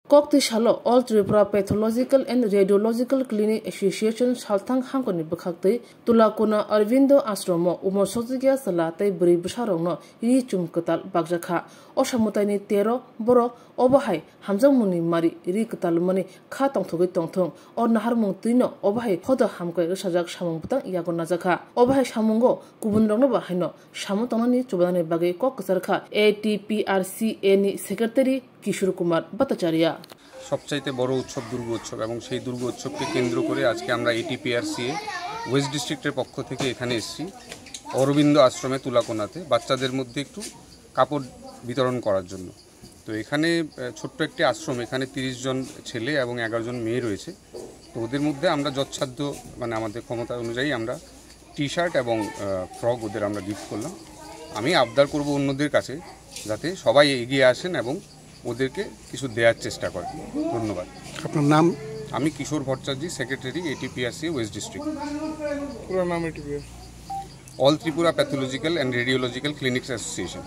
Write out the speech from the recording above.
Kokti Shalo, All Tripura Pathological and Radiological Clinic Association Shaltang Hankoni Bakakti, Tulakuna Arvindo Astromo, Umosotiga Salate, Bri Busharono, Yichum Katal Bagjaka, Oshamutani Tero, Boro, Obahai, Hamzamuni Mari, Rikatal Money, Katong Tong, or Naharmuntino, Obahai, Hoda Hamka, Shajak Shamutan, Yagonazaka, Obahai Shamungo, Kubundonova Hino, Shamutonani, Chubani Bagay Kokasarka, ATPRCA Secretary Kishore Kumar Bhattacharya সবচাইতে বড় উৎসব দুর্গা উৎসব এবং সেই দুর্গা উৎসবকে কেন্দ্র করে আজকে আমরা এটিপিআরসিএ ওয়েস্ট ডিস্ট্রিক্টের পক্ষ থেকে এখানে এসেছি অরবিন্দ আশ্রমে তুলাকোনাতে বাচ্চাদের মধ্যে একটু কাপড় বিতরণ করার জন্য। তো এখানে ছোট্ট একটি আশ্রম, এখানে 30 জন ছেলে এবং 11 জন মেয়ে রয়েছে। তো ওদের মধ্যে আমরা যৎসাধ্য মানে আমাদের ক্ষমতা অনুযায়ী আমরা টি-শার্ট এবং ফ্রক ওদের আমরা গিফট করলাম। আমি আবদার করব অন্যদের কাছে যাতে সবাই এগিয়ে আসেন এবং ওদেরকে কিছু দেওয়ার চেষ্টা করেন। ধন্যবাদ। আপনার নাম? আমি Kishore Bhattacharya, secretary ATPRC west district. পুরো নাম ATPR? All Tripura pathological and radiological clinics association.